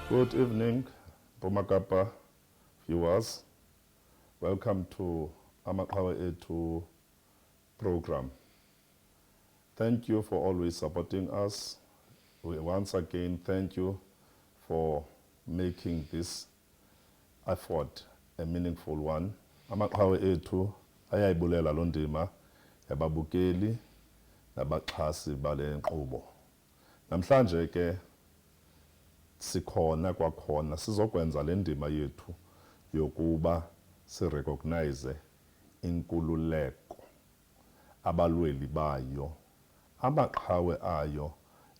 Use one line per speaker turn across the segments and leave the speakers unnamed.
Good evening, Bomakapa viewers. Welcome to Amaqhawe Ethu program. Thank you for always supporting us. We once again thank you for making this effort a meaningful one. Amaqhawe Ethu ayayibulela lo ndima yababukeli nabaxhasi bale nkqubo. Namhlanje ke sikhona kwakhona sizokwenza le ndima yethu yokuba sirecognize inkululeko, abalweli bayo, amaqhawe ayo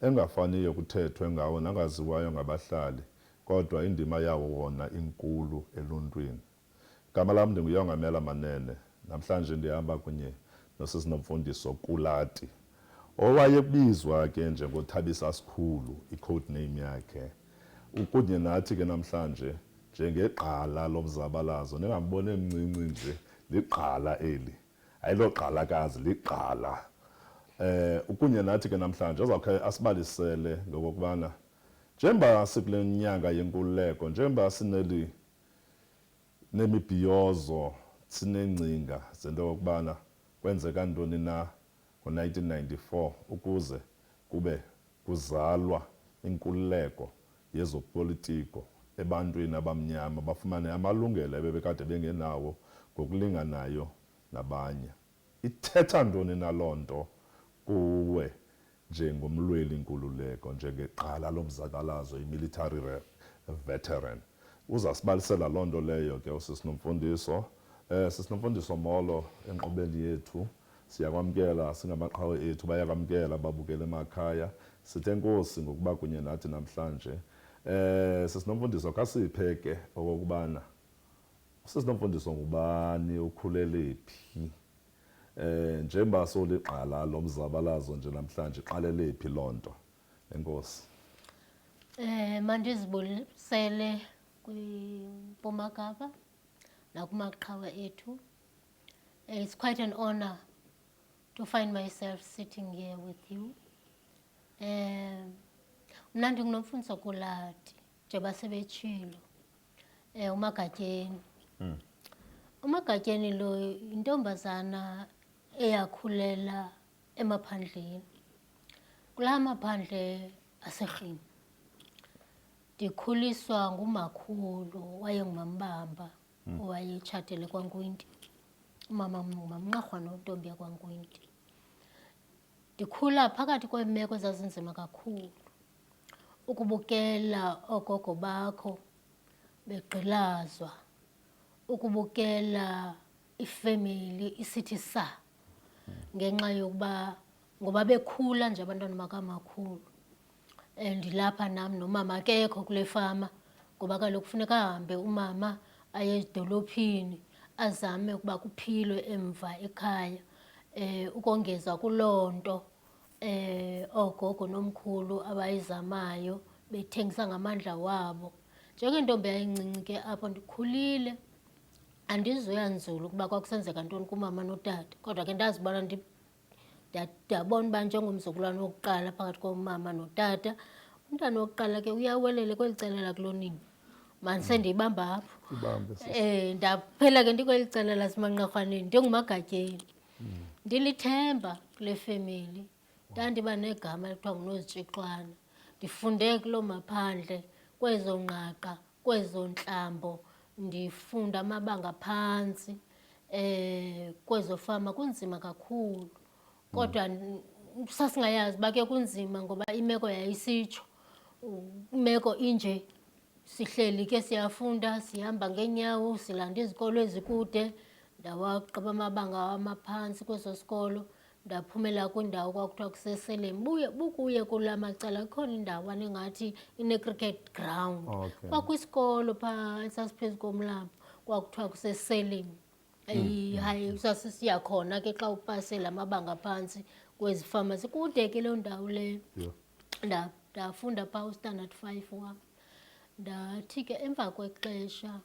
engafaniyo kuthethwe ngawo nangaziwayo ngabahlali, kodwa indima yawo wona inkulu eluntwini. Igama lam ndinguYongamela Manene. Namhlanje ndihamba kunye noSisinomfundiso Kulati, owayebizwa ke njengoThabisa Sikhulu, i-code name yakhe. Ukunye nathi ke namhlanje njengegqala lomzabalazo, ningambone emncinci nje, ligqala eli, ayilo gqalakazi, ligqala. Ukunye nathi ke namhlanje uzawukhe asibalisele ngokubana njengoba sikule nyanga yenkululeko, njengoba nemibhiyozo, sinengcinga zento yokubana kwenzeka ntoni na ngo-1994 ukuze kube kuzalwa inkululeko yezopolitiko ebantwini abamnyama bafumane amalungelo ebebekade bengenawo ngokulinganayo nabanye. Ithetha ntoni na loo nto kuwe njengomlweli nkululeko, njengeqala lomzabalazo, i-military veteran? Uzasibalisela loo nto leyo ke uSisinomfundiso. Sisinomfundiso molo enkqubeni yethu. Siyakwamkela singamaqhawe ethu, bayakwamkela babukela emakhaya. Sithe enkosi ngokuba kunye nathi namhlanje. Sisinomfundiso kasiphe ke okokubana uSisinomfundiso ngubani, ukhulele phi? Njengoba soliqala lomzabalazo nje namhlanje, iqalele phi loo nto? Enkosi.
Mandizibulisele kwiMpumakapa nakumaqhawe ethu. It's quite an honor to find myself sitting here with you. Mna ndinguNomfundiso Kulati, njengoba sebetshilo. uMagatyeni. uMagatyeni lo yintombazana eyakhulela emaphandleni, kulaa maphandle aseRhini. Ndikhuliswa ngumakhulu wayengumambamba owayetshatele kwaNkwinti, umama ngumamNqarhwa nontombi yakwaNkwinti. Ndikhula phakathi kweemeko ezazinzima kakhulu, ukubukela oogogo bakho begqilazwa, ukubukela ifemeli isithi saa ngenxa yokuba ngoba bekhula nje abantwana bakamakhulu. Ndilapha nam nomama akekho kule fama, ngoba kaloku kufuneka ahambe umama aye edolophini azame ukuba kuphilwe emva ekhaya. Ukongeza kuloo nto, oogogo nomkhulu abayizamayo bethengisa ngamandla wabo. Njengentombi yayincinci ke apho ndikhulile, andizuya nzulu ukuba kwakusenzeka ntoni kumama notata, kodwa ke ndazibona ndabona uba njengomzukulwane wokuqala phakathi komama notata, umntana wokuqala ke uyawelela kweli cala lakulonina. Mandise ndiyibamba apho. Ndaphela ke ndikweli cala lasemanqarhwaneni, ndinguMagatyeni. Ndilithemba kule femeli, ndandiba negama ekuthiwa nguNozitshixwana. Ndifunde kuloo maphandle, kwezo nqaqa, kwezo ntlambo, ndifunda amabanga phantsi, kwezo fama kunzima kakhulu. Kodwa sasingayazi uba ke kunzima ngoba imeko yayisitsho. Imeko inje, sihleli ke siyafunda, sihamba ngeenyawo, silanda izikolo ezikude. Ndawagqiba amabanga amaphantsi kweso sikolo, ndaphumela kwindawo kwakuthiwa kuseSelem. Bukuye kula macala kukhona indawo engathi ine-cricket ground. Kwakwisikolo phaa esasiphezu komlambo, kwakuthiwa kuseSelem. Sasisiya khona ke xa upasela amabanga aphantsi kwezi fama. Zikude ke loo ndawo leyo. Ndafunda phaa uStandard 5 wam. Ndathi ke emva kwexesha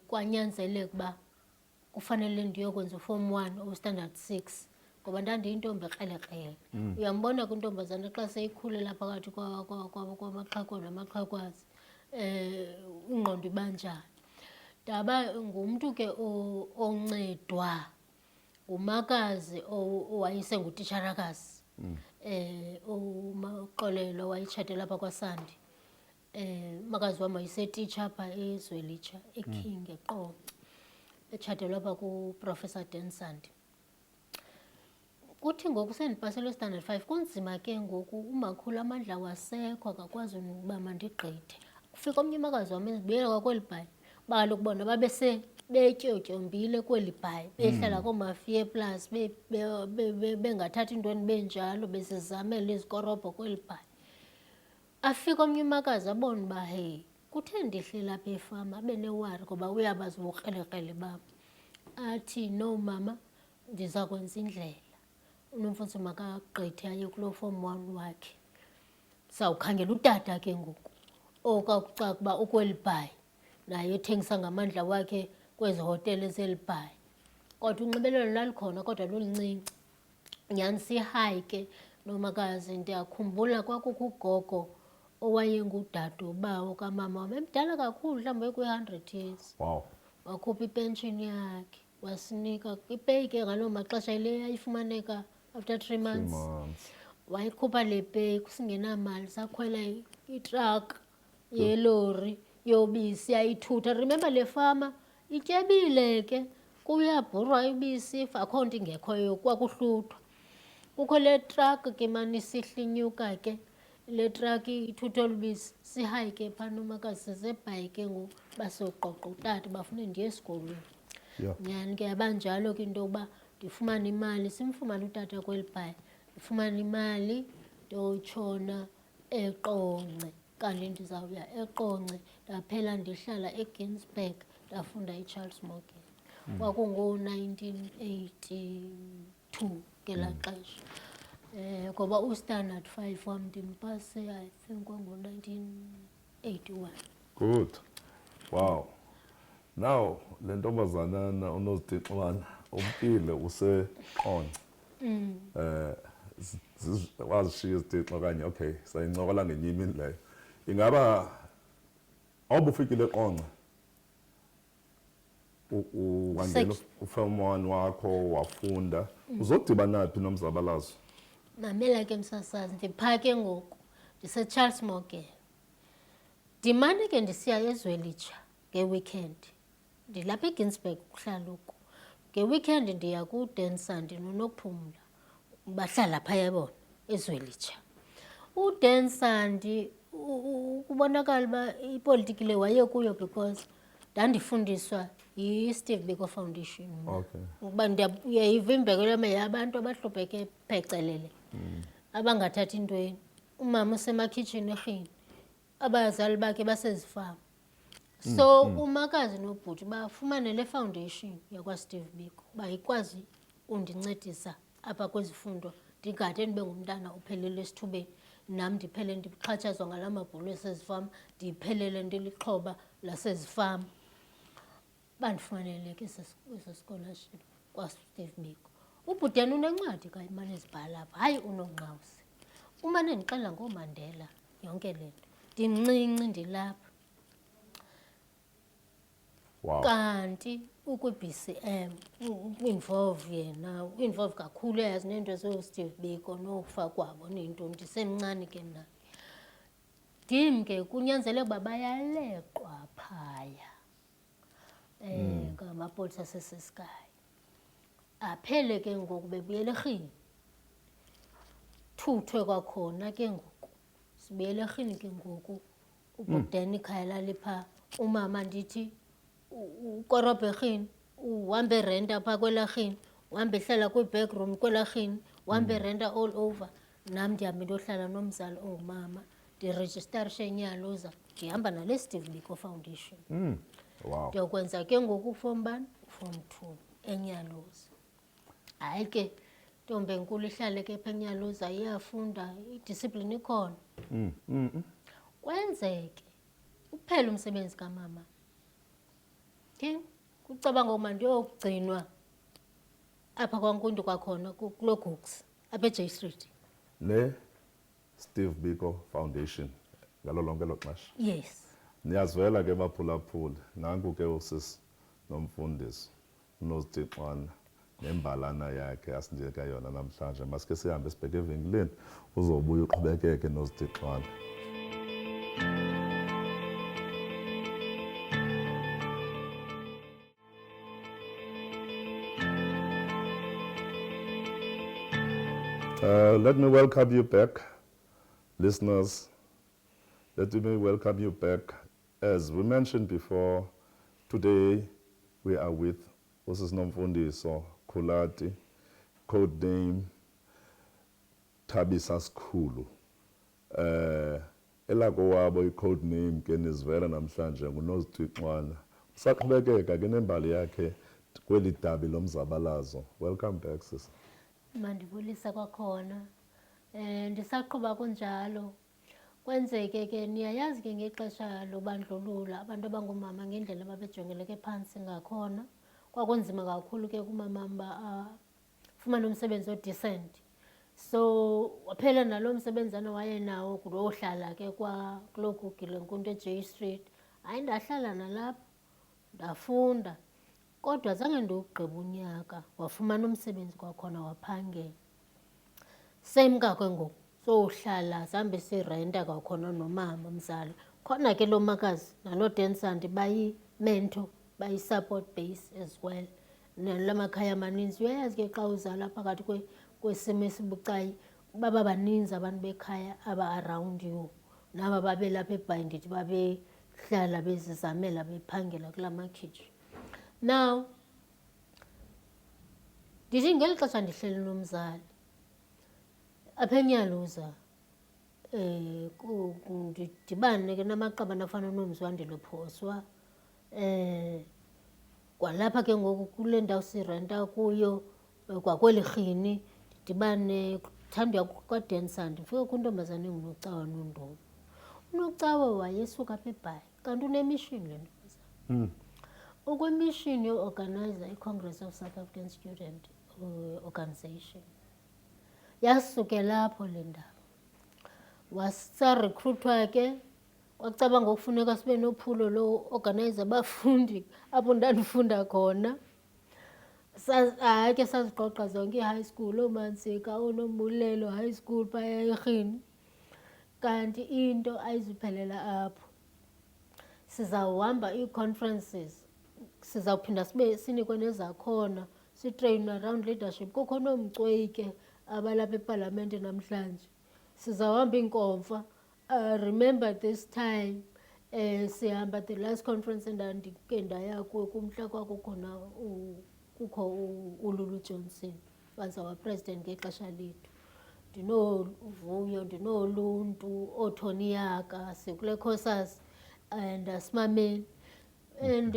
kwanyanzeleka uba kufanele ndiyokwenza uForm 1 uStandard 6, ngoba ndandiyintombi ekrelekrele. Uyambona kwintombazana xa seyikhulela phakathi kwamaxhego namaxhegwazi, ingqondo ibanjani. Ndaba ngumntu ke oncedwa ngumakazi owayesengutitsharakazi. uMaxolelo wayetshatele apha kwaSandi. Umakazi wam wayesetitsha apha eZwelitsha eKing eQonce, etshatelwe apha kuProfessor Dan Sandi. Kuthi ngoku sendipasele standard 5 kunzima ke ngoku umakhulu amandla wasekho akakwazi ukuba mandigqithe. Kufika omnye umakazi wam ezibuyela kwakweli bhayi uba kaloku bona betyotyombile kweli bhayi behlala kooMafie Plus bengathathi intweni benjalo bezizamela izikorobho kweli bhayi. Afika omnye umakazi abone uba hey kuthe ndihlela apha efama abe newari ngoba uyabazi ubukrelekrele bam. Athi no mama ndiza kwenza indlela, uNomfundo makagqithe aye kuloo form 1 wakhe. Sawukhangela utata ke ngoku okakucaka uba ukweli bhayi naye ethengisa ngamandla wakhe kwezi hotele zeli bhayi. Kodwa unxibelelo lalikhona kodwa lulincinci. Nyani sihayi ke nomakazi. Ndiyakhumbula kwakukho ugogo owayengudadobawo kamama wam emdala kakhulu, mhlawumbi kwi-100 years.
Wow.
Wakhupha ipenshini yakhe wasinika ipeyi ke ngaloo maxesha ile yayifumaneka after 3 months. Wayikhupha le peyi kusingenamali, sakhwela itruck yelori yobisi yayithutha. Remember le fama ityebile ke, kuyabhurwa ibisi, akho nto ingekhoyo, kwakuhluthwa. Kukho le truck ke mani isihla inyuka ke, le truck ithutha olu bisi. Sihayi ke phaa nomakazi sisebhayi ke ngoku basoqoqa utata bafune ndiye esikolweni. Nyani ke yabanjalo ke into yokuba ndifumane imali, simfumane utata kweli bhayi, ndifumane imali ndiyotshona eQonce. Kanti ndizawuya eQonce ndaphela ndihlala eGinsberg ndafunda iCharles Morgan. Kwakungo-1982 ngelaa xesha. Ngoba uStandard 5 wam ndimpase I think kwango-1981.
Good. Wow. Now le ntombazanana uNozitixwana umpile useQonce. Wazishiya izitixo okanye okay sayincokola ngenye imini leyo. Ingaba awubufikile eQonce wangena uform 1 wakho wafunda uzodibana phi noMzabalazo?
Mamela ke msasazi, ndiphaa ke ngoku ndiseCharles Morgan. Ndimane ke ndisiya eZwelitsha ngeweekend. Ndilapha eGinsberg ukuhlala oku. Ngeweekend ndiya kuDan Sandi noNokuphumla, bahlala phaya bona eZwelitsha. uDan Sandi kubonakala uba ipolitiki le waye kuyo because ndandifundiswa yiSteve Biko Foundation.
Okay.
Ukuba uyayiva imbeko yabantu abahlupheke phecelele, abangathathi intweni. Umama usemakhitshini erhini, abazali bakhe basezifama. So umakazi nobhuti bafumane le foundation yakwaSteve Biko uba ikwazi undincedisa apha kwezifundo, ndingade ndibe ngumntana uphelele esithubeni, nam ndiphele ndixhatshazwa ngala mabhulu esezifama, ndiphelele ndilixhoba lasezifama. Bandifumanele ke eso scholarship kwaSteve Biko. Ubhuteni unencwadi ka imane ezibhala apha, hayi uNongqawuse. Umane ndixela ngooMandela yonke le nto, ndimncinci ndilapha.
Wow.
Kanti ukwi-BCM u-involve yena, u-involve kakhulu uyayazi neento zooSteve Biko nokufa kwabo neento, ndisemncane ke mna. Ndim ke kunyanzeleka uba bayaleqwa phaya ngamapolisa aseSeskaya. Aphele ke ngoku bebuyela erhini, thuthwe kwakhona ke ngoku. Sibuyela erhini ke ngoku, ubudeni ikhaya laliphaa. Umama ndithi ukorobha erhini, uhamba erenta apha kwelarhini, uhamba ehlala kwi-back room kwelarhini, uhamba erenta all over. Nam ndihambe ndiyohlala nomzali ongumama, ndirejistarishe eNyaluza, ndihamba nale Steve Biko Foundation.
Wow.
Ndiyokwenza ke ngoku uform 1 uform 2 eNyaluza. Hayi ke ntombi enkulu ihlale ke phaa eNyaluza iyafunda, idiscipline ikhona. Kwenzeke uphele umsebenzi kamama, kucabanga ukuba ndiyogcinwa apha kwaNkundu kwakhona kuloo Gouks apha eJ Street.
Le Steve Biko Foundation ngalo lonke lo xesha.
Yes.
Niyazwela ke baphulaphuli, nanku ke usisi nomfundisi uNozitixwana nembalana yakhe asinika yona namhlanje. Masike sihambe sibheke evenkileni uzobuya uqhubekeke Nozitixwana. Let me welcome you back, listeners. Let me welcome you back. As we mentioned before, today we are with Usisi Nomfundiso Khulati, code name Thabisa Sikhulu. Elako wabo i-code name ke nizivela namhlanje nguNozitixwana. Usaqhubekeka ke nembali yakhe kweli dabi lomzabalazo. Welcome back, sis.
Mandibulisa kwakhona. Ndisaqhuba kunjalo. Kwenzeke ke niyayazi ke ngexesha lobandlululo abantu abangomama ngendlela babejongeleke phansi ngakhona. Kwakunzima kakhulu ke kumama fumana umsebenzi odecent. So waphela nalo msebenzana wayenawo kulohlala ke kwa kulokugile nkunto eJ Street. Hayi ndahlala nalapho ndafunda. Kodwa zange ndiwugqiba unyaka wafumana umsebenzi kwakhona waphangela. Same kakwe ngoku sohlala zambe sirenta kwakhona nomama mzala. Khona ke lo makazi nalo Densandi bayi-mentor, bayi-support base as well. Nalamakhaya amaninzi uyayazi ke xa uzala phakathi kwesimo esibucayi baba baninzi abantu bekhaya aba-around you. Naba babelapha eBhayi ndithi babehlala bezizamela bephangela kula makhitshi. Now, ndithi ngeli xesha ndihleli nomzali apha eNyaluza ndidibane ke namaqabane afana noMzwandile Phoswa kwalapha ke ngoku kule ndawo sirenta kuyo kwakweli Rhini ndidibane kuthandwa kwaDensandi ndifike kuntombazana enguNocawa Nondomo. uNocawa wayesuka apha eBhayi kanti unemishini le ntombazana. Ukwemission yo-organizer i-Congress of South African Student Organization. Yasuke lapho le ndaba. Wasarekruthwa ke wacabanga ukufuneka sibe nophulo lo organizer abafundi apho ndandifunda khona. Hayi ke saziqoqa zonke i-high school, ooMansika, ooNombulelo high school phaya eRhini. Kanti into ayizuphelela apho. Sizawuhamba ii-conferences. Sizawuphinda sibe sinikwe nezakhona sitrain around leadership. Kukho noomcweyi ke abalapha eParlamente namhlanje. Sizawuhamba iinkomfa. Remember this time sihamba the last conference endandike ndaya kuyo kumhla kwakukhona kukho uLulu Johnson waza president ngexesha lethu. Ndinovuyo, ndinoluntu, ooThoni Yaka, sikule courses and Simameni. And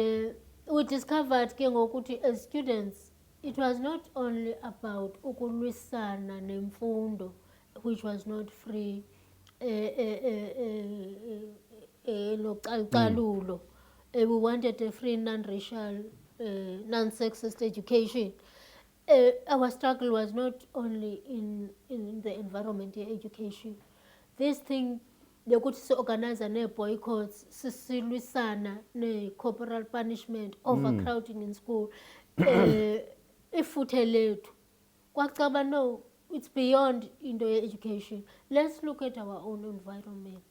we discovered ke ngokuthi as students it was not only about ukulwisana nemfundo which was not free nocalucalulo. We wanted a free non-racial non-sexist education. Our struggle was not only in the environment of education. This thing bekuthi si-organize nee-boycotts sisilwisana ne-corporal punishment, overcrowding in school. Ifuthe lethu kwacaba no, it's beyond into ye-education. Let's look at our own environment.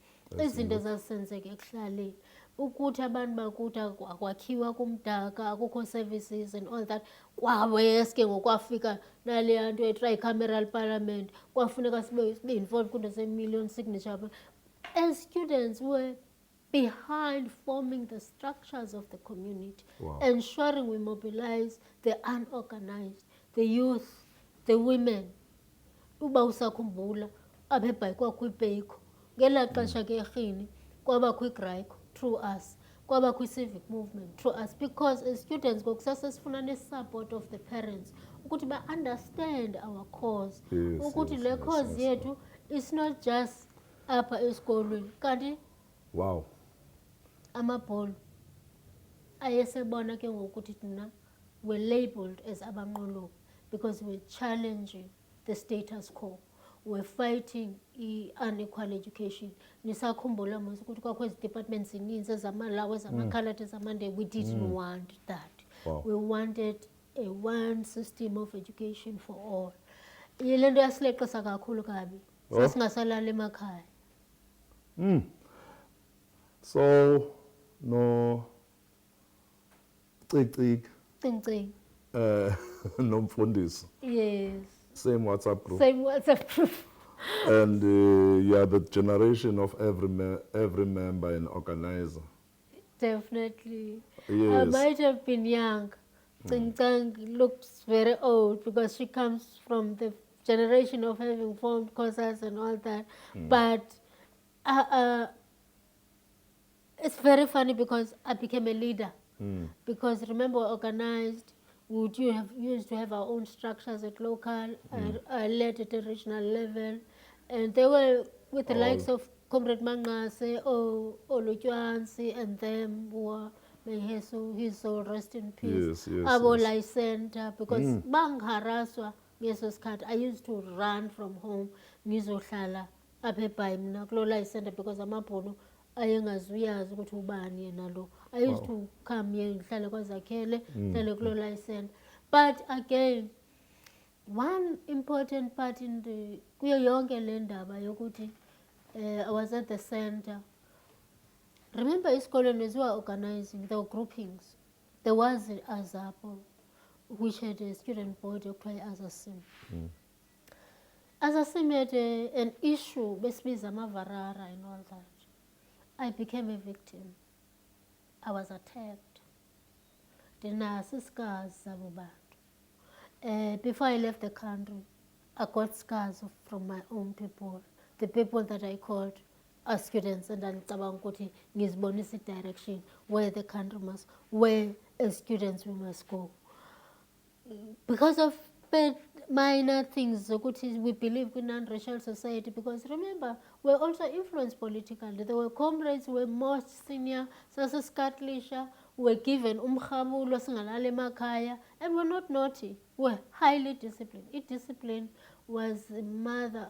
Izinto ezazisenzeka ekuhlaleni ukuthi abantu bakuthi akwakhiwa kumdaka, akukho services and all that. Kwaweske ngokwafika naleya nto ye-tricameral parliament kwafuneka sibe involved kunto se-million signature. As students were behind forming the structures of the community, ensuring we mobilize the unorganized, the youth, the women. Uba usakhumbula apha eBhayi kwakho iPEICO ngelaa xesha ke eRhini kwabakho iGraco through us, kwabakho i-civic movement through us, because as students ngoku sasesifuna ne-support of the parents ukuthi ba-understand our cause, ukuthi le cause yethu is not just apha esikolweni kanti amabholo ayesebona ke ngokuthi thina were labeled as abanqolobi because we're challenging the status quo. were fighting unequal education. Nisakhumbula mos ukuthi kwakwezi departments zininzi ezamalawo ezamakhaladi ezamande. We didn't want that.
Wow.
We wanted a one system of education for all. Yile nto yasileqisa kakhulu kabi.
Oh.
Sasingasalali emakhaya.
So no Cicik
Cincin.
Nomfundisi,
Yes.
same WhatsApp group.
Same WhatsApp group.
And you are the generation of every member and organizer.
Definitely. I
Yes.
might have been young. Cincin looks very old because she comes from the generation of having formed COSAS and all that. But it's very funny because I became a leader. Because remember, organized, used to have our own structures at local, I led at a regional level, and they were with the likes of Comrade Mangase, Olutwansi, and them who were, may his soul rest in peace.
Yes, yes,
Abola
yes.
Center, because Bangharaswa, Mesoskat, I used to run from home, Nizohlala, Apepa, Naklola Center, because Amapolo. ayengazuyazi ukuthi ubani yena lo. I used to come here ngihlale kwaZakhele, ngihlale kulo license. But again, one important part in the kuyo yonke le ndaba yokuthi I was at the center. Remember isikoleni as we were organizing, there were groupings. There was Azapo, which had a student body okuthiwa Azasim. Azasim had an issue besibiza amavarara and all that. I became a victim. I was attacked. Ndinazo scars zabo bantu. Before I left the country, I got scars from my own people, the people that I called as students, and ngicabanga ukuthi ngizibonisa direction where the country must, where as students we must go. Because of minor things, we believe in non-racial society, because remember, we're also influenced politically. There were comrades who were most senior, Sasa Skatlisha, were given umkhabulo singalale makaya, and we're not naughty. We're highly disciplined. Discipline was the mother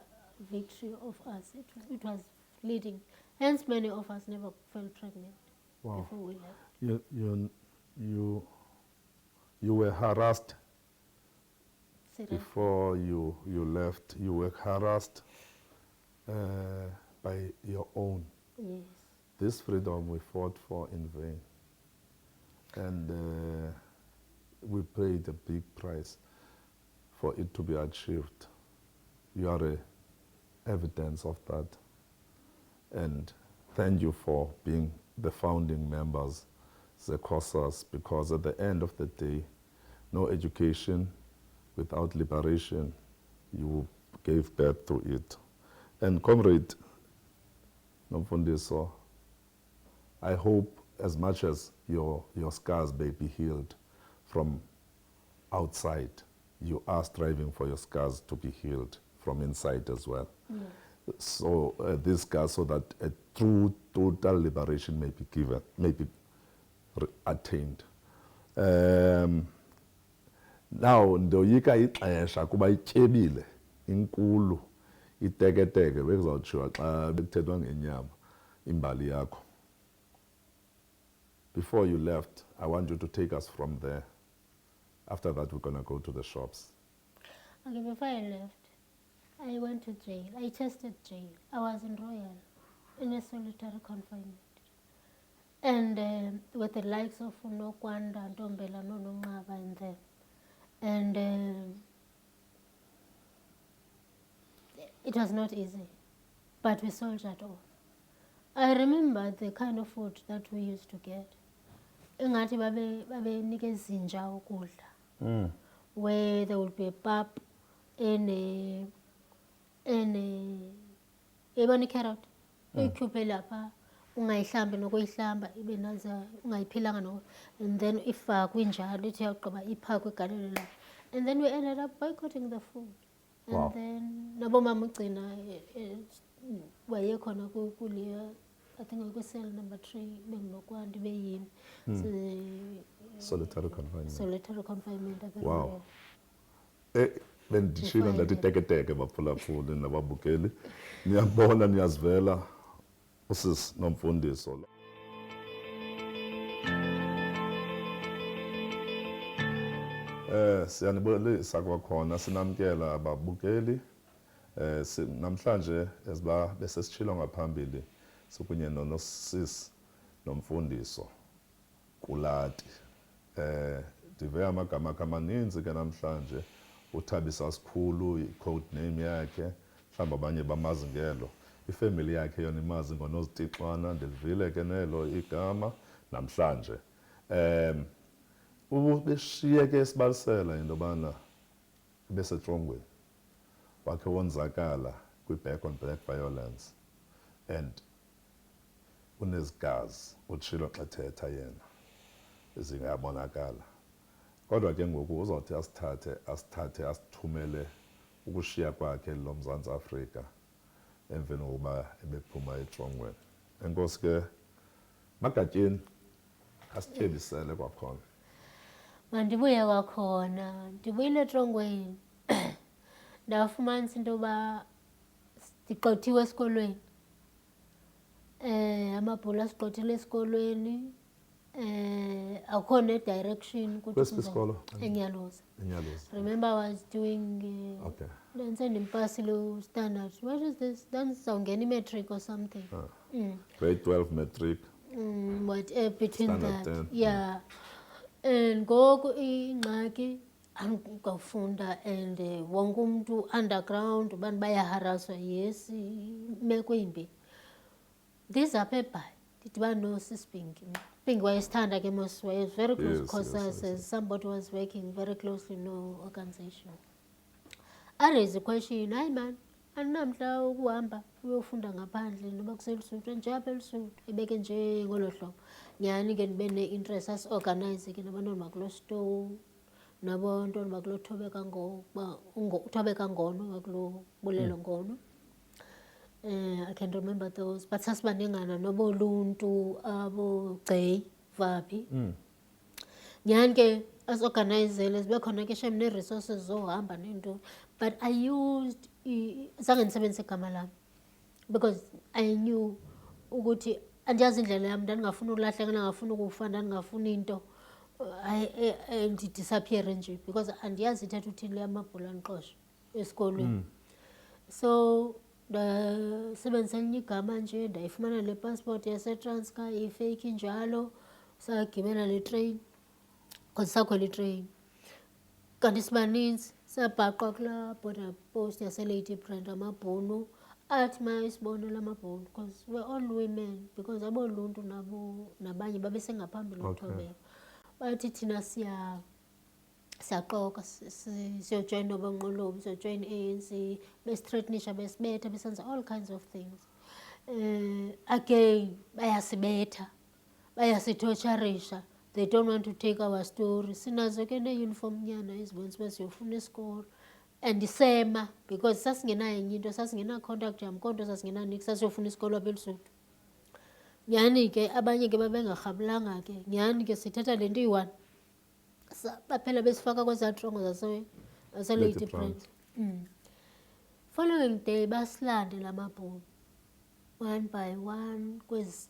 victory of us. It was leading. Hence, many of us never fell pregnant before we left.
You were harassed
Seriously.
before you left. You were harassed by your own.
Yes.
This freedom we fought for in vain. And we paid a big price for it to be achieved. You are evidence of that. And thank you for being the founding members, the COSAS, because at the end of the day, no education without liberation, you gave birth to it. And Comrade Nomfundiso, I hope as much as your scars may be healed from outside, you are striving for your scars to be healed from inside as well.
Yes.
So these scars, so that a true total liberation may be given, may be attained. Now ndoyika ixesha kuba ityebile inkulu iteketeke bekuzawutshiwa xa bekuthethwa ngenyama imbali yakho. Before you left, I want you to take us from there. After that, we're going to go to the shops.
Okay, before I left, I went to jail. I tested jail. I was in Royal, in a solitary confinement. And with the likes of Unokwanda, Ntombela, Nonongaba, and them. And it was not easy, but we soldiered on. I remember the kind of food that we used to get. Ingathi babenike izinja ukudla, where there would be a pap and yebona icarrot uyikhuphe lapha ungayihlambi nokuyihlamba ibe naza ungayiphilanga no, and then ifakwe injalo ithi yaqoba iphakwe igalelo lapha, and then we ended up boycotting the food. And
Wow.
then nabo mama ugcina wayekhona kuleya, I think we cell number 3 benginokwandi beyini
Solitary confinement.
solitary confinement at the
Wow.
Royal.
bendishilo ndathi teketeke baphulaphuli nababukeli. Niyabona niyazivela usisi Nomfundiso. Siyanibulisa kwakhona sinamkela ababukeli. Namhlanje esiba besesitshilo ngaphambili sikunye noSisi Nomfundiso Kulati. Ndive amagama amaninzi ke namhlanje. Uthabisa Sikhulu i-code name yakhe, mhlawumbi abanye bamazi ngelo. Ifamily yakhe yona imazi ngoNozitixwana, ndilivile ke nelo igama namhlanje. Ubeshiye ke sibalisela into yobana besetrongweni wakhe wonzakala kwi-back on black violence and unezigazi utshilo xa thetha yena zingabonakala. Kodwa ke ngoku uzawuthi asithathe asithumele ukushiya kwakhe lo Mzantsi Afrika emveni kokuba ebephuma etrongweni. Enkosi ke Magatyeni asityebisele kwakhona.
Mandibuye kwakhona, ndibuyile etrongweni. Ndafumanisa into yoba ndigqxothiwe esikolweni. Amabhulu asigqxothile esikolweni. Akukho ne-direction.
Kwesiphi isikolo?
eNyaluza.
ENyaluza.
Remember I was doing
Okay.
ndipasile standard. What is this? Ndandizawungena i-matric or something.
Grade 12 matric.
What between
Standard
that.
10.
Yeah. And ngoku ingxaki angikafunda and wonke umuntu underground abantu bayaharaswa. Yes, imeko imbi. These are paper. Ndidibana noSisi Pinky. Pinky wayesithanda ke mos, was very close because as somebody was working very closely no organization. I raise a question, hayi man, andinamhla ukuhamba uyofunda ngaphandle noba kuseLuSuthu nje apha eLuSuthu ibeke nje ngolo hlobo. Nyhani ke ndibe ne-interest asiorganize ke nabantwana bakulo Stowe nabantwana bakulo Thobeka Ngono bakulo Bulelo Ngono. I can remember those, but sasibaningana noboluntu abogcey vaphi. Nyhani ke asorganizele zibe khona ke shem nee-resources zohamba nento, but I used zange ndisebenzise igama lam because I knew ukuthi andiyazi indlela yam, ndandingafuni ukulahleka, ndingafuni ukufa, ndandingafuni into ndidisappeare nje because andiyazi ithetha uthini le amabhulu andiqosha esikolweni. So ndasebenzisa elinye igama nje, ndayifumana le passport yaseTranskei ifeyiki njalo, sagibela le train because sakhwela itrain. Kanti sibaninzi sabhaqwa kulaa border post yaseLady Brand amabhunu athi mayisibone la mabhunu because we're all women because aboluntu nabo nabanye babesengaphambili ukuthobeka. Bathi thina siyaxoka siyojoyina nobanqolobi, siyojoyina i-ANC, besithreatenisha, besibetha, besenza all kinds of things. Again bayasibetha, bayasithotsharisha. They don't want to take our story. Sinazo ke ne-uniform nyana ezibonisa uba siyofuna isikolo and isema because sasingenayo enye into, sasingena-contact yamkho nto, sasingenaniki, sasiyofuna isikolo apha eLuSuthu. Nyhani ke abanye ke babengarhabulanga ke, nyhani ke sithetha le nto iyi-one baphela besifaka kwezaa trongo zaseLady Brand. Following day basilande la mabhulu one by one kwezi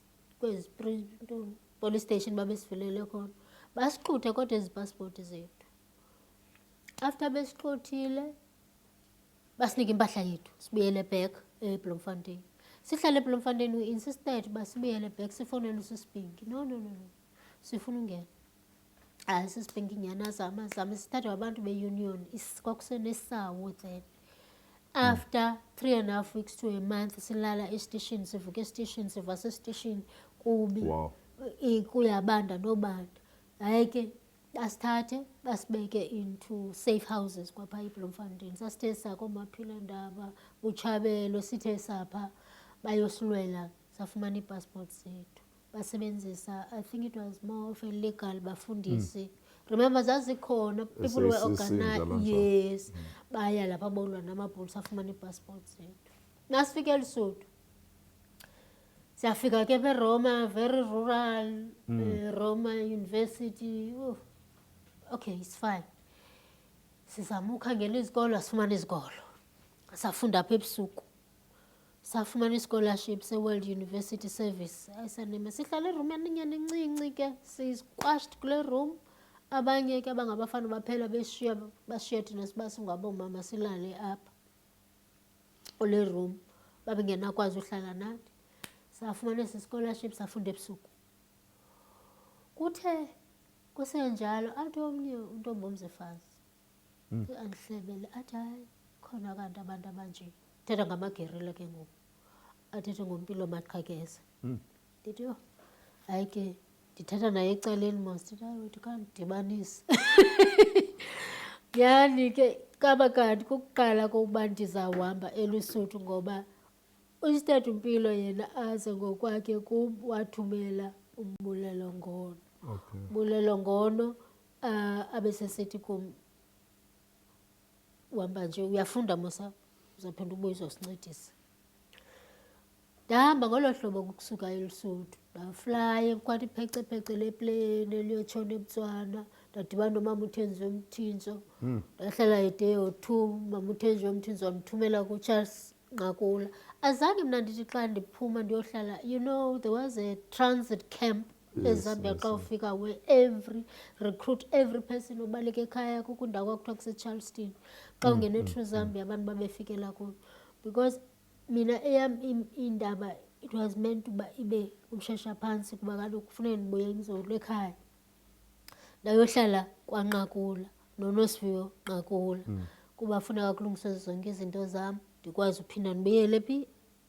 police station babesivelele khona, basixuthe kodwa ezi passport zethu. After besixuthile basinika impahla yethu sibuyele back eBloemfontein. Sihlale eBloemfontein, we insisted uba sibuyele back sifowunele uSisi Pinky. No, sifuna ungena. USisi Pinky nyhani azama sithathwa abantu be-union, kwakusenesawo then. After 3.5 weeks to a month silala estation, sivuka estation, sivasa estation kubi.
Wow.
Kuyabanda nobanda. Hayi ke basithathe basibeke into safe houses kwapha eBloemfontein. Sasithe sakoMaphilandaba, uChabelo, sithe sapha bayosilwela, safumana ii-passports zethu. Basebenzisa, I think it was more of a legal bafundisi. Remember zazikhona, people were organized. Yes. Baya lapha bolwa namabhulu safumana ii-passports zethu. Nasifika eLuSuthu siyafika ke eRoma, very rural, Roma University. Okay, it's fine. sizama ukhangela izikolo asifumana izikolo. Safunda apha ebusuku. Safumana i-scholarship se-World University Service. Ayisanema sihlala eroom yaninyana encinci ke sikwashed kule room. Abanye ke abangabafana baphela bashiya thina siba singabomama silale apha kule room. Babengenakwazi uhlala nathi. Safumana esi scholarship safunda ebusuku. Kuthe kusenjalo athi omnye untombi omzifazi andihlebele athi hayi khona kanti abantu abanje thetha ngamagerila ke ngoku athethe ngompilo maqhakeza ndithi yho hayi ke ndithetha naye ecaleni mos ndithi hayi wethu kandidibanise yani ke kaba kanti kukuqala kokuba ndizawuhamba eLesotho ngoba uStad Mpilo yena aze ngokwakhe kum wathumela umbulelo ngono. Umbulelo ngono abesesithi kum uhamba nje uyafunda musa uzaphinda ubuye uzosincedisa. Ndahamba ngolo hlobo kusuka eLesotho ndaflya kwathi iphecephece leplane eliyotshona eBotswana ndadibana nomama uThenzi Mthinzo ndahlala ide o2 mama uThenzi Mthinzo wamthumela kuCharles Nqakula. Azange mna ndithi xa ndiphuma ndiyohlala you know there was a transit camp eZambia xa ufika where every person obaleka ekhaya kukundawo kwakuthiwa kuseCharleston xa ungene through Zambia abantu babefikela kuyo because mina eyam indaba it was meant uba ibe umshesha phansi kuba kaloku kufuneka ndibuye ngizolo ekhaya ndayohlala kwaNqakula noNosiviwe Nqakula kuba funeka kulungiswe zonke izinto zam ndikwazi uphinda ndibuyele phi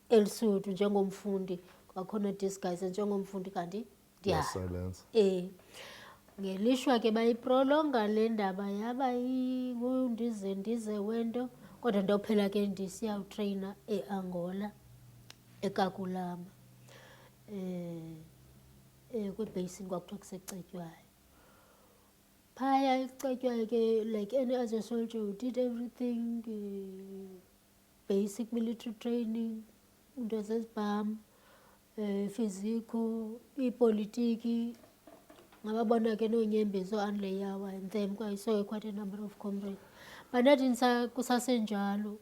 eLesotho njengomfundi kwakhona disguise njengomfundi kanti ngelishwa ke bayiprolonga le ndaba yaba ndize wento kodwa ndophela ke ndisiyawutreyina eAngola eKakulama kwibasin kwakuthiwa kuseCetywayo. Phaya eCetywayo ke like any other soldier we did everything basic military training into zezibham physical ipolitiki ngababona ke noonyembezi o-Anle Yawa and them I saw quite a number of comrades but nathi kusasenjalo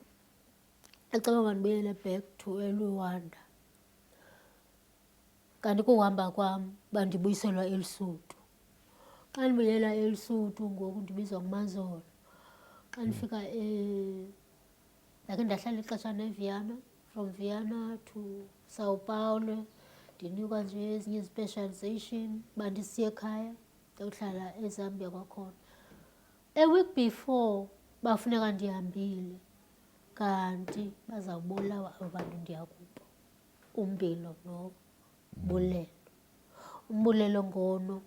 ecaba ndibuyele back to eLuanda kanti kuhamba kwam bandibuyiselwa eLesotho. Xa ndibuyela eLesotho ngoku ndibizwa nguMazolo xa ndifika ndakhe ndahlala ixeshana eViana from Viana to Sao Paulo ndinikwa nje ezinye specialization bandisiya ekhaya ndayohlala eZambia kwakhona. A week before bafuneka ndihambile kanti bazawubulawa abantu ndiyakubo uMpilo noBulelo. Umbulelo ngono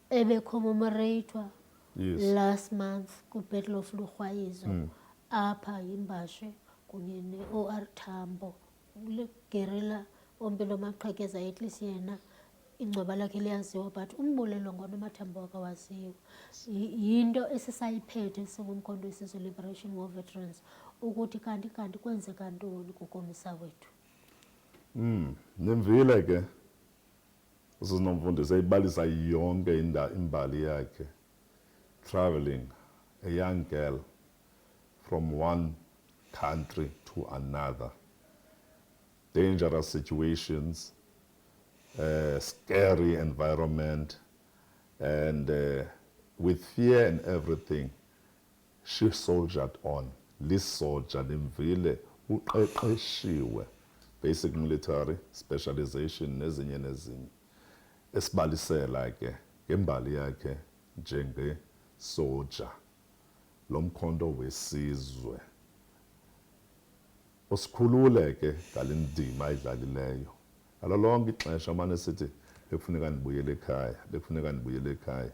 ebecommemoratwa last month kwi-Battle of Lugwayizo apha yiMbashe kunye ne-OR Tambo le guerrilla oMpilo maqhakeza at least yena ingcwaba lakhe liyaziwa but umbulelo ngono amathambo akawaziwa. Yinto esisayiphethe singumkhonto wesizwe Liberation War Veterans ukuthi kanti kwenzeka ntoni kukomisa wethu.
Nemvile ke usinomfundisi eyibalisa yonke imbali yakhe traveling a young girl from one country to another, dangerous situations, scary environment, and with fear and everything, she soldiered on. This soldier, Nemvile, uqeqeshiwe, basic military specialization, nezinye nezinye. Esibalisela ke ngembali yakhe njenge soldier, lomkhonto wesizwe. Usikhulule ke ngalindima ayidlalileyo. Alo lonke ixesha manje sithi bekufuneka ndibuyele ekhaya, bekufuneka ndibuyele ekhaya.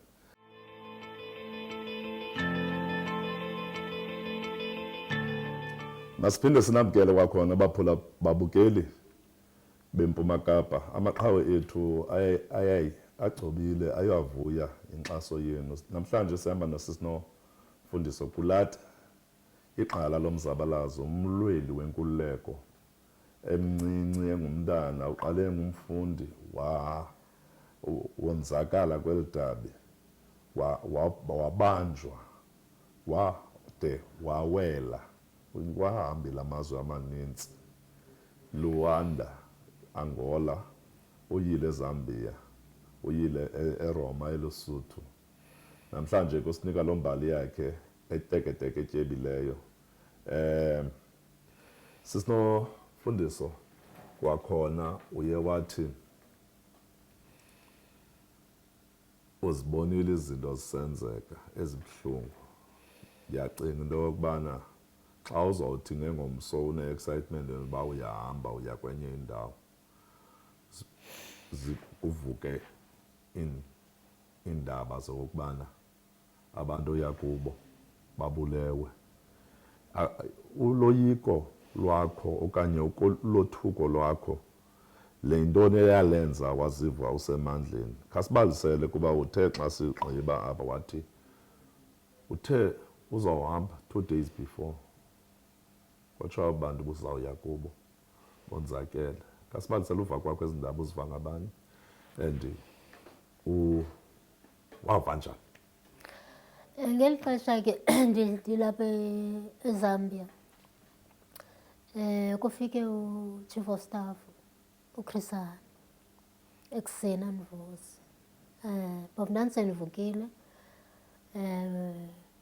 Masiphinde sinamkele kwakhona abaphula babukeli beMpuma Kapa. Amaqhawe ethu ayayi agcobile ayavuya inkxaso yenu. Namhlanje sihamba noSisinomfundiso Kulathi, iqala lomzabalazo, umlweli wenkululeko emncinci engumntana, uqale ngumfundi wonzakala kweli dabi, wabanjwa, de wawela wahambela amazwe amaninzi, Luanda, Angola, uyile eZambia, uyile eRoma eLesotho. Namhlanje kusinika lo mbali yakhe eteketeke etyebileyo. Sisinofundiso kwakhona uye wathi uzibonile izinto zisenzeka ezibuhlungu. Ndiyacinga into yokubana xa uzawuthi ngengomso une-excitement yokuba uyahamba uya kwenye indawo, kuvuke iindaba zokubana abantu oya kubo babulewe. Uloyiko lwakho okanye ulothuko lwakho le ntoni eyalenza waziva usemandleni? Khasibalisele kuba uthe xa sigqiba apha wathi uthe uzawuhamba 2 days before kwatsho abantu buzawuya kubo bonzakele. Khasibalisele uva kwakho ezi ndaba uziva ngabani and wava njani?
Ngeli xesha ke ndilapha eZambia, kufike uChief of Staff uChris Hani ekuseni andivusa. Phofu ndandisendivukile,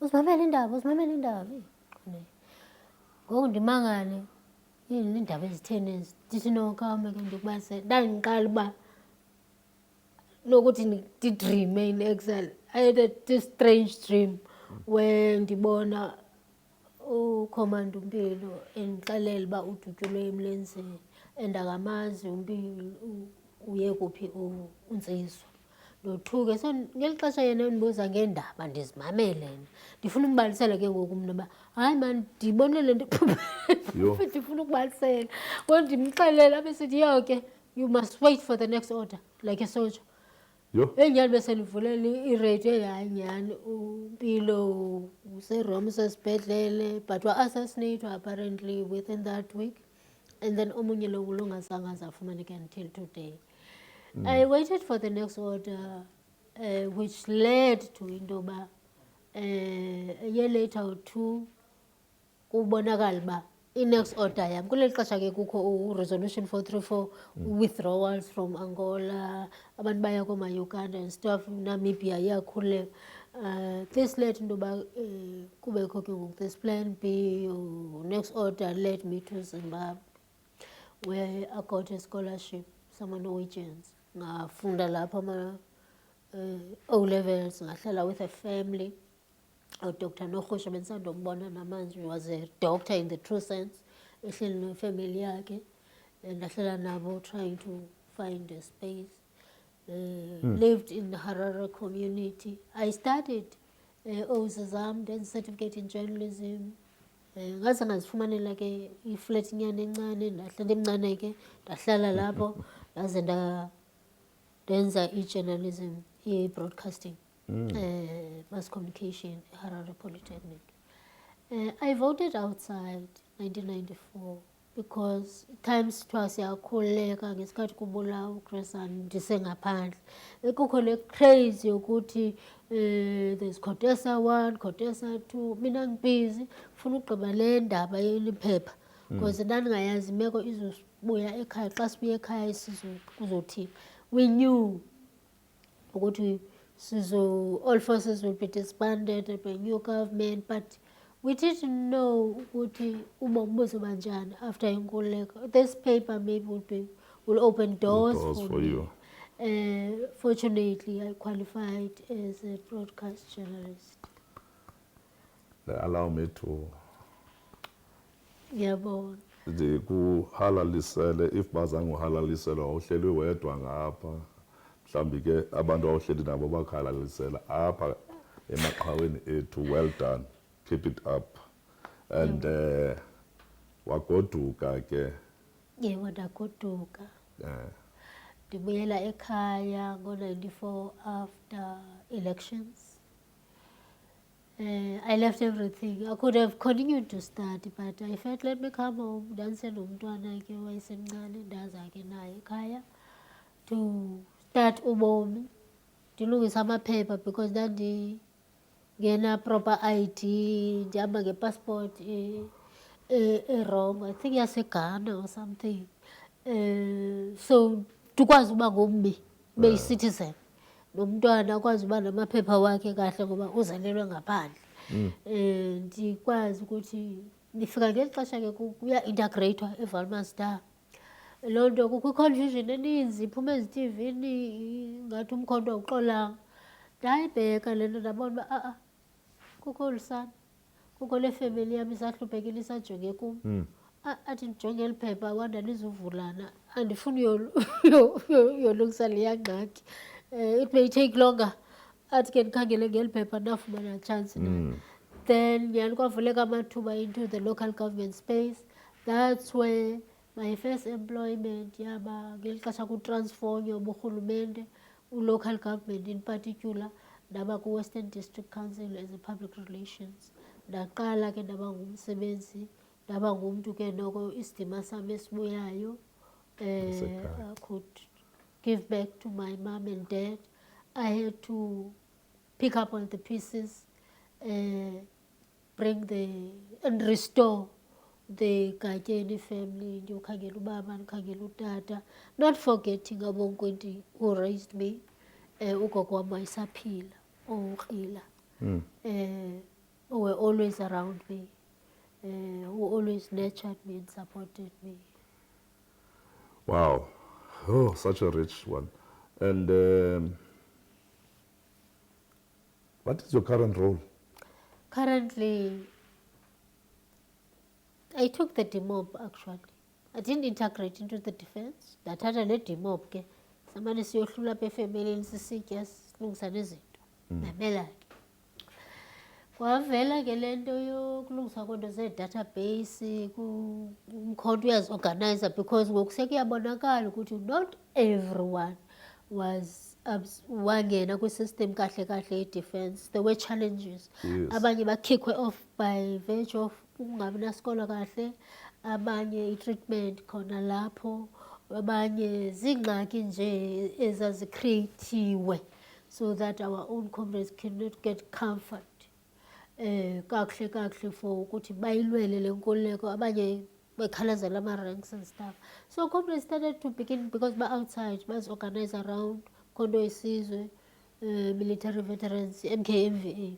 uzimamele indaba. Ngoku ndimangale, iindaba ezitheni ezi? Ndithi no khawume ke ndikubalisele. Ndandiqala uba lokuthi ndidreame in Excel. I had this strange dream where ndibona uCommando Mpilo endixelela uba udutyulwe emlenzeni and akamazi uMpilo uye kuphi uNtsizwa. Ndothuke. So ngeli xesha yena endibuza ngeendaba ndizimamele. Ndifuna umbalisela ke ngoku mna uba hayi mani ndiyibone le nto ndifuna ukubalisela. Ngoku ndimxelela abe sithi yo ke you must wait for the next order like a soldier. Nyhani besendivulele ireyidiyo hayi nyhani uMpilo useRoma usesibhedlele but wa-assassinatwa apparently within that week, and then omunye lo ngazange azafumaneka until today. I waited for the next order, which led to into yoba a year later or 2 kubonakala uba i-next order yam kuleli xesha ke kukho resolution 434 withdrawals from Angola, abantu baya kooma-Uganda and stuff, Namibia iyakhululeka. This led into yoba kubekho ke ngoku this plan B, next order led me to Zimbabwe where I got a scholarship, some Norwegians. Ngafunda lapha O-levels, ngahlala with a family. Dr. Nohosha bendisandokubona namanje, was a doctor in the true sense, ehleli nefamily yakhe, ndahlala nabo trying to find a space. Lived in the Harare community. I studied OSAZAM, then certificate in journalism. Ngaze ngazifumanela ke iflat nyana encane, ndahlala emncane ke ndahlala lapho ndaze ndenza i-journalism, i-broadcasting, mass communication, Harare Polytechnic. I voted outside 1994 because times twice siyakhululeka ngesikhathi kubulawa uChris Hani ndisengaphandle. Kukho le craze yokuthi there's Codesa 1, Codesa 2. Mina ngibhizi ufuna ugqiba le ndaba yeliphepha because ndandingayazi imeko izobuya ekhaya. Xa sibuya ekhaya kuzothini. We knew ukuthi all forces will be disbanded by new government, but we didn't know ukuthi ubomi buzoba njani after inkululeko. This paper maybe will open doors for you. Fortunately, I qualified as a broadcast journalist.
Allow me to ndikuhalalisele, if bazange uhalalisele wawuhleli wedwa ngapha, mhlawumbi ke abantu awuhleli nabo bakhalalisela apha emaqhaweni ethu. Well done, keep it up. And wagoduka ke?
Wadagoduka. Ndibuyela ekhaya ngo-94 after elections. I left everything. I could have continued to study, but I felt let me come home. Nomntwana ke wayesemncane, ndaza ke naye ekhaya to start ubomi, ndilungisa amaphepha because ngena-proper ID, ndihamba ngepassport wrong, I think yaseGhana or something. So ndikwazi uba ngummi, ube yi-citizen. Nomntwana akwazi uba namaphepha wakhe kahle ngoba uzalelwe ngaphandle. Ndikwazi ukuthi ndifika ngeli xesha ke kuya-integreyithwa eValmastar. Loo nto kukho i-confusion eninzi iphuma ezitivini ngathi umkhonto awuxolanga. Ndayibheka le nto ndabona uba kukho olu sana, kukho le femeli yam isahluphekile isajonge kum. Athi ndijonge eli phepha wanda lizuvulana, andifuni yolungisa leya ngxaki. It may take longer. Athi ke ndikhangele ngeli phepha ndafumana chance na. Then nyhani kwavuleka amathuba into the local government space. That's where my first employment yaba ngeli xesha kutransfonyo uburhulumente, local government in particular. Ndaba ku-Western District Council as a public relations. Ndaqala ke ndaba ngumsebenzi, ndaba ngumntu ke noko isidima sam esibuyayo. I could give back to my mom and dad. I had to pick up on the pieces, and restore the Gatyeni family, ndiyokhangela ubaba, ndikhangela utata, not forgetting abonkwenti who raised me, ugogo wam wayesaphila, uRhila, who were always around me, who always nurtured me and supported me.
Wow. Oh, such a rich one. And what is your current role?
Currently, I took the DMOB actually. I didn't integrate into the defense. Ndathatha le DMOB ke. Samane siyohlula apha efemelini sisitya silungisa nezinto. Namela ke. Kwavela ke le nto yokulungisa kwento zee-database, umkhonto uyazi-organizer because ngoku sekuyabonakala ukuthi not everyone was wangena kwi-system kahle kahle ye-defense. There were challenges.
Yes.
Abanye bakhikhwe off by virtue of ukungabi nasikolo kahle, abanye i-treatment khona lapho, abanye ziingxaki nje ezazicreatiwe so that our own comrades cannot get comfort. Kakuhle for ukuthi bayilwele le nkululeko, abanye bekhalazela ama-ranks and stuff. So comrades started to begin, because outside bazi-organize around Khonto Yesizwe, military veterans, MKMVA.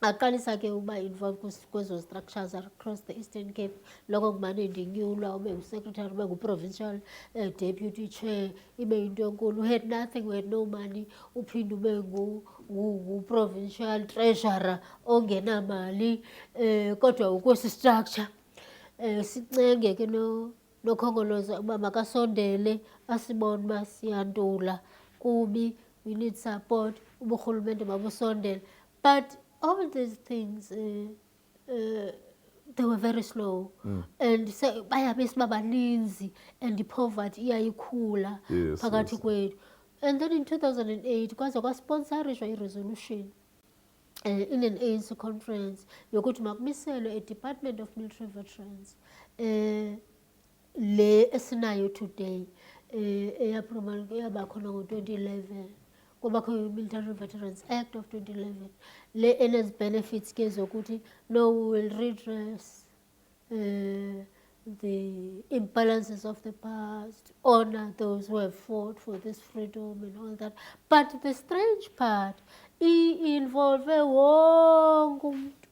Aqalisa ke uba involved kwezo structures across the Eastern Cape. Loko kumane ndinyulwa, ube ngu-secretary, ube ngu-provincial deputy chair, ibe yinto enkulu. We had nothing, we had no money. Uphinde ube ngu-provincial treasurer ongenamali, kodwa ukwesi structure. Sincenge ke nokhongolose uba makasondele asibone uba siyantula kubi, we need support, uburhulumente mabusondele. But all these things, they were very slow. And so bayabe sibabaninzi and poverty iyayikhula phakathi kwethu. And then in 2008 kwaze kwasponsorishwa i-resolution in an ANC conference yokuthi makumiselwe a Department of Military Veterans, le esinayo today, eyaba khona ngo-2011. Kwabakho i-Military Veterans Act of 2011. Le enez benefits ke zokuthi no, we will redress the imbalances of the past, honor those who have fought for this freedom and all that. But the strange part, involve wonke umuntu.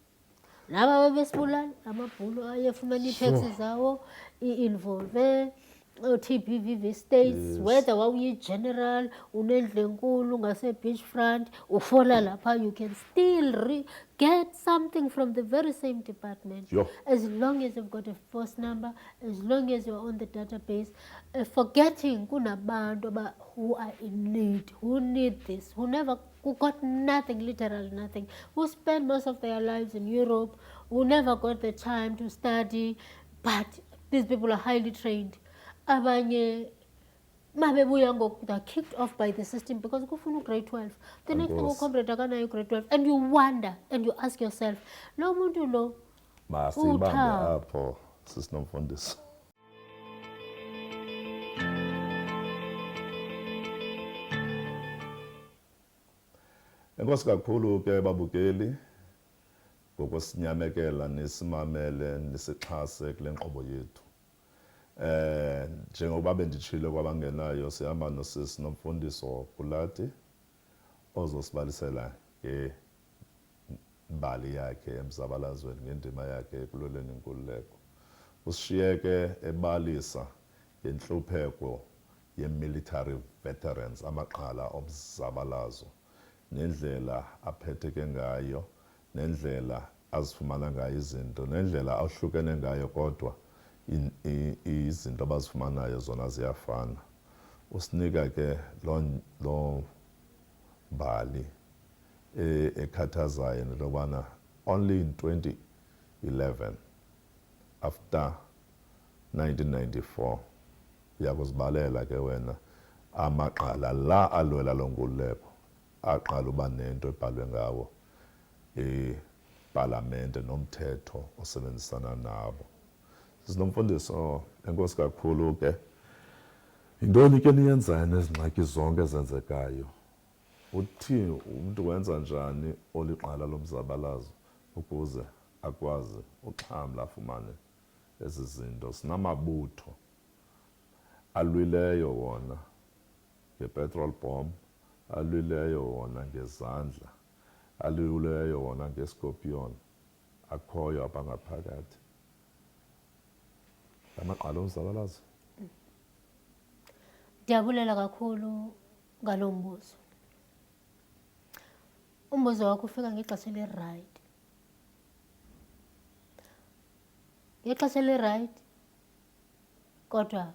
Laba bebesibulala, amabhulu ayefumana ii-taxi zawo, i-involve TBVV states, whether wawuyi-general, unendlu enkulu ngase-beachfront, ufola lapha, you can still get something from the very same department. As long as you've got a force number, as long as you're on the database, forgetting kunabantu who are in need, who need this, who got nothing, literally nothing, who spend most of their lives in Europe, who never got the time to study, but these people are highly trained. Abanye mabebuya ngoku, they're kicked off by the system because kufuna grade 12. The next thing ucomrade akanayo grade 12, and you wonder and you ask yourself, lo muntu lo
masibambe apho sisinomfundisi. Enkosi kakhulu ke babukeli ngokusinyamekela nesimamele nisixhase kule nkqubo yethu. Njengoba benditshilo kwabangenayo sihamba nosisi Nomfundiso Gulati ozosibalisela ngembali yakhe emzabalazweni ngendima yakhe ekulweleni inkululeko. Usishiyeke ebalisa ngentlupheko ye-military veterans amaqhala omzabalazo nendlela aphetheke ngayo nendlela azifumana ngayo izinto nendlela ahlukene ngayo kodwa izinto abazifumanayo zona ziyafana. Usinika ke lo mbali ekhathazayo nentobana only in 2011 after 1994 uyakuzibalela ke wena amaqala la alwela lo nkululeko aqala uba nento ebhalwe ngawo eParlamente nomthetho osebenzisana nabo. Sinomfundiso, enkosi kakhulu ke. Yintoni ke niyenzayo nezingxaki zonke ezenzekayo? Uthi umuntu wenza njani oliqala lomzabalazo ukuze akwazi uxhamla afumane ezi zinto? Sinamabutho alwileyo wona ngepetrol bomb, alwileyo wona ngezandla, alwileyo wona ngeScorpion, akhoyo apha ngaphakathi. Amaqala omzabalazo.
Ndiyabulela kakhulu ngalo mbuzo. Umbuzo wakho ufika ngexesha le-right. Ngexesha le-right kodwa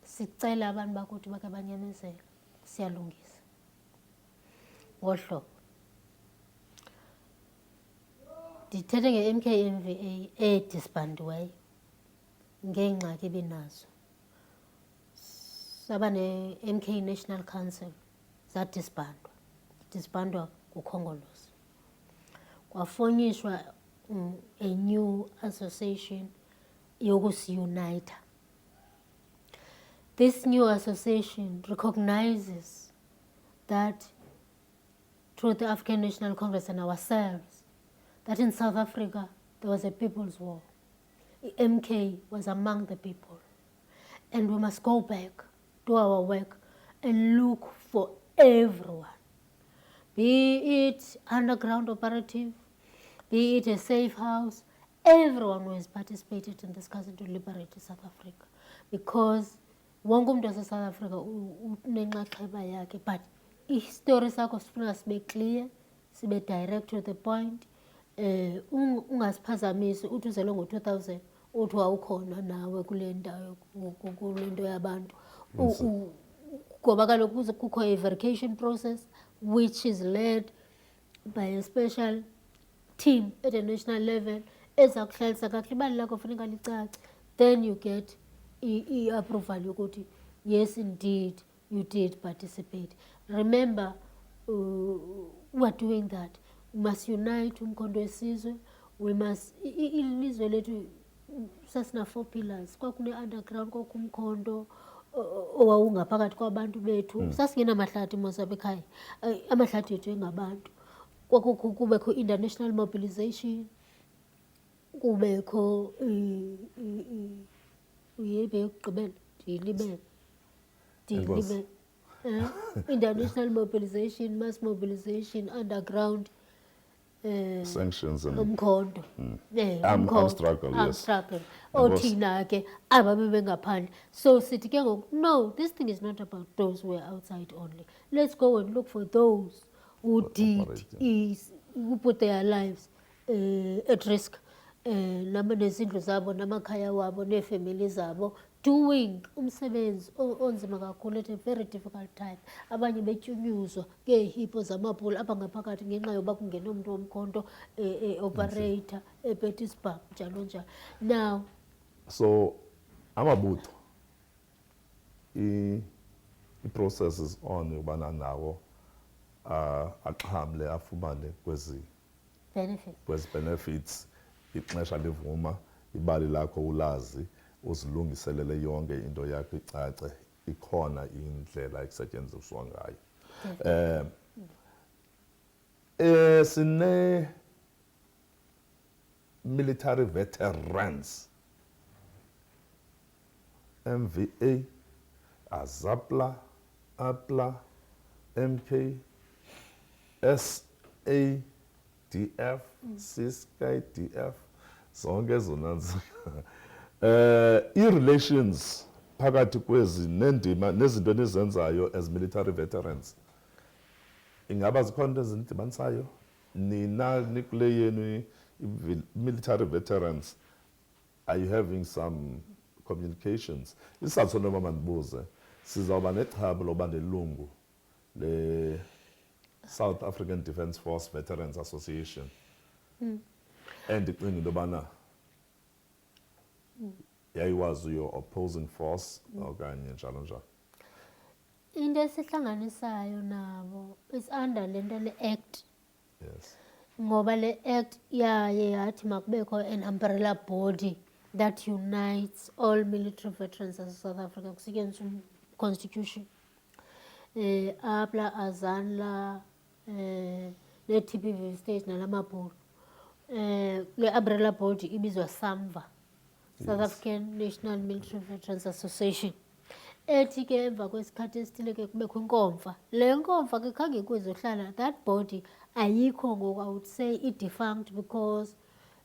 sicela abantu bakuthi bakhe banyamezele, siyalungisa. Ngohlobo. Ndithethe nge-MKMVA edisbandiweyo ngengxaki ebinazo. Saba ne-MK National Council zadisbandwa. Disbandwa nguKhongolose. Kwafonyishwa a new association yokusiyunayitha. This new association recognizes that through the African National Congress and ourselves, that in South Africa there was a people's war. MK was among the people. And we must go back, do our work, and look for everyone. Be it underground operative, be it a safe house, everyone who has participated in this cousin to liberate South Africa. Because wonke umuntu wase-South Africa unenxaxheba yakhe, but i-story sakho sifuna sibe clear, sibe direct to the point. Ungasiphazamisi uthi uzelwe ngo-2000 uthi wawukhona nawe kule ndawo kule nto yabantu. Ngoba kaloku kukho a verification process which is led by a special team at a national level eza kuhlalisa kakuhle ibali lakho funeka licace. Then you get i-approval yokuthi yes indeed you did participate. Remember, we are doing that. We must unite umkhondo wesizwe. We must ilizwe lethu sasina 4 pillars. Kwakune-underground, kwakumkhondo owawungaphakathi kwabantu bethu. Sasingenamahlathi mosapha ekhaya. Amahlathi ethu engabantu. Kubekho international mobilization. Kubekho uyebe yokugqibela ndiyilibele. International mobilization, mass mobilization, underground.
Sanctions and
umkhondo.
Armed struggle, yes.
Struggle. Othina ke aba bebengaphandle. So sithi ke ngoku, no, this thing is not about those who are outside only. Let's go and look for those who who put their lives at risk. Nezindlu zabo namakhaya wabo neefamily zabo doing umsebenzi onzima kakhulu at a very difficult time. Abanye betyunyuzwa ngeehipho zamabhulu apha ngaphakathi ngenxa yoba kungena umuntu womkhonto operator ePetersburg njalo njalo. Now
so amabutho i-process is on yobana nawo axhamle afumane kwezi benefits. Ixesha livuma, ibali lakho ulazi, uzilungiselele yonke into yakho icace, ikhona indlela ekusetyenziswa ngayo. Sine military veterans. MVA, Azapla, APLA, MK, SADF, CSKDF, zonke zona i-relations phakathi kwezi nendima nezinto enizenzayo as military veterans. Ingaba zikhona into ezinidibanisayo nina nikule yenu military veterans? Are you having some communications? Isizathu noba mandibuze, sizawuba nexhaba loba nelungu le South African Defence Force Veterans Association. Endicinga into yobana yayiwazi your opposing force okanye njalo njalo.
Into esihlanganisayo nabo is under le nto le-act.
Yes.
Ngoba le act yaye yathi makubekho an umbrella body that unites all military veterans of South Africa kusetyenziswa constitution. APLA, AZANLA, ne-TPV state nalamabhulu. Le umbrella body ibizwa SAMVA, South African National Military Veterans Association. Ethi ke emva kwesikhathi esithile ke kubekho inkomfa. Le nkomfa ke khange kwezohlala, that body ayikho ngoku, I would say i-defunct because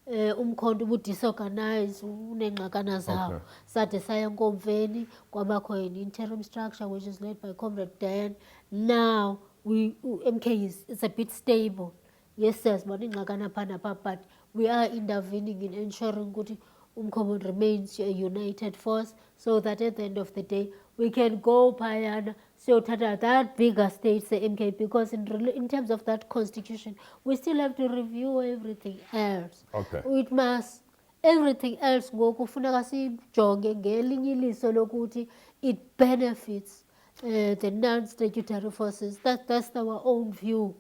umkhonto ubu-disorganized, uneengxakana zawo.
Okay.
Sade saya enkomfeni, kwabakho an interim structure which is led by Comrade Dan. Now MK is a bit stable. Yes, siyazibona ingxakana phaa naphaa, but we are intervening in ensuring ukuthi umkhonto remains a united force, so that at the end of the day we can go phayana siyothatha that bigger state se-MK, because in terms of that constitution we still have to review everything else.
Okay.
It must, everything else ngoku funeka sijonge ngelinye iliso lokuthi it benefits the non-statutory forces. That's our own view.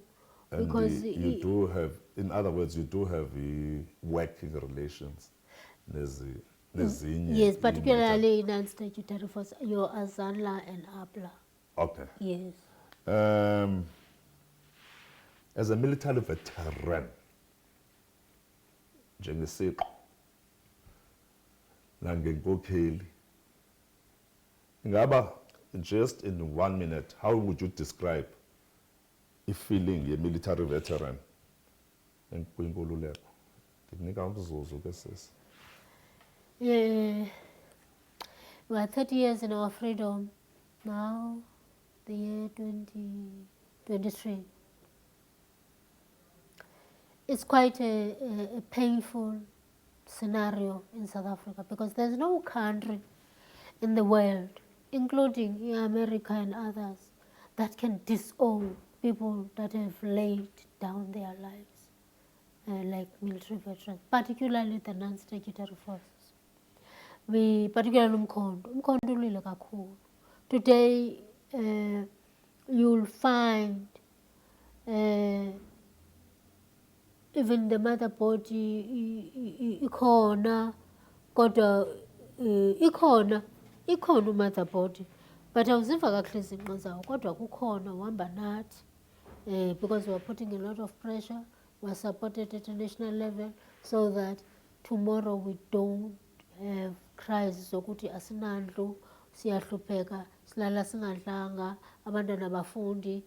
And
Because
you do have, in other words, you do have working relations. Nezinye
yes, particularly non-statutory forces, your AZANLA and APLA.
Okay.
Yes.
As a military veteran, njengesiqu nangenkokheli, ingaba just in 1 minute, how would you describe a feeling ye military veteran kwinkululeko? Ndikunika umzuzu ke sisi.
Yeah. We are 30 years in our freedom now, the year 2023. It's quite a painful scenario in South Africa because there's no country in the world, including America and others, that can disown people that have laid down their lives, like military veterans, particularly the non-statutory forces. We particularly umkhonto ulile kakhulu. Today you'll find even the mother body ikhona, kodwa ikhona mother body, but awuziva kakuhle izinqe zawo, kodwa kukhona uhamba nathi because we are putting a lot of pressure. We are supported at a national level so that tomorrow we don't have crisis zokuthi asinandlu, siyahlupheka, silala singadlanga, abantwana abafundi.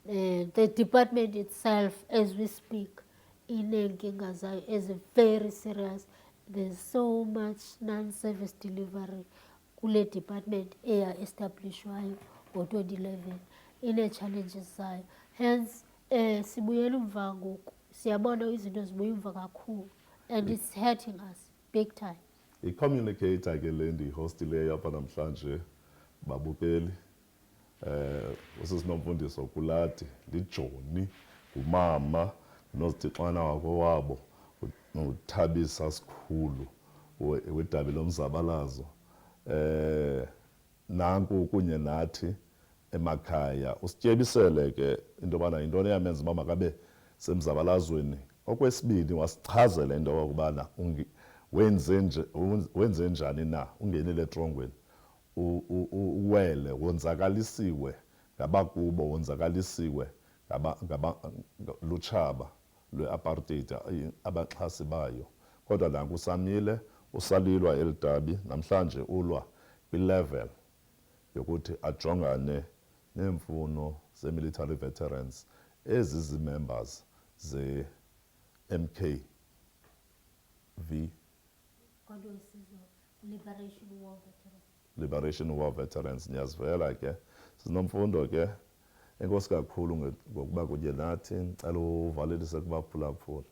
The department itself, as we speak, inenkinga zayo is very serious. There's so much non-service delivery kule department eya establishwayo ngo-2011, ine-challenges zayo. Hence sibuyela umva ngoku, siyabona izinto zibuya umva kakhulu, and it's hurting us big time.
I-communicator ke le ndiyihostileyo apha namhlanje babukeli usisinomfundiso kuladi lijoni ngumama nozithixana wakowabo nothabisa sikhulu wedabi lomzabalazo. Nanku kunye nathi emakhaya usityebisele ke into yobana yintoni eyamenza uba makabe semzabalazweni. Okwesibini wasichazela into yokubana wenze njani na ungenile etrongweni, uwele, wonzakalisiwe ngabakubo, wonzakalisiwe lutshaba lwe-apartheid abaxhasi bayo. Kodwa nanku usamile usalilwa elidabi namhlanje ulwa kwi-level yokuthi ajongane neemfuno ze-military veterans ezizii-members ze-MKV, Liberation War Veterans. Niyazivela ke sinomfundo ke, enkosi kakhulu ngokuba kunye nathi. Ndicela uvalelise kubaphulaphula.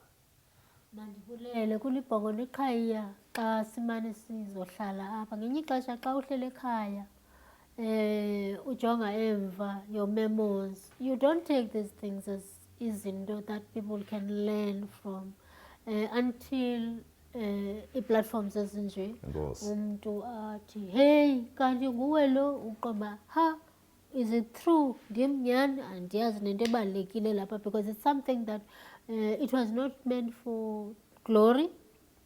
Mandibulele kulibhongo likhaya xa simane sizohlala apha. Ngenye ixesha xa uhlele ekhaya ujonga emva your memos, you don't take these things as izinto that people can learn from until ii-platforms ezinje umntu athi hey kanti nguwe lo, uqomba ha is it true, ndim nyhani andiyazi nento ebalulekile lapha, because it's something that it was not meant for glory,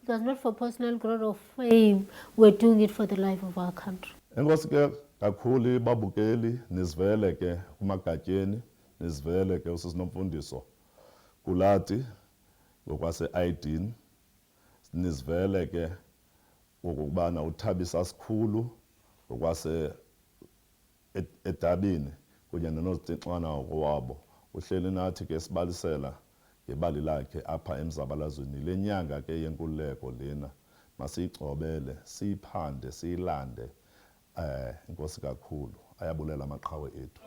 it was not for personal glory or fame. We're doing it for the life of our country.
Enkosi ke kakhulu babukeli, nizivele ke kumagatyeni, nizivele ke usisinomfundiso kulati ngokwase-Aydin, nizivele ke ukubana uthabisa sikhulu ngokwase edabini kunye nenozitixana ngokwabo. Uhleli nathi ke sibalisela ngebali lakhe apha emzabalazweni. Le nyanga ke yenkululeko lena masiyigcobele, siyiphande, siyilande. Inkosi kakhulu, ayabulela amaqhawe ethu.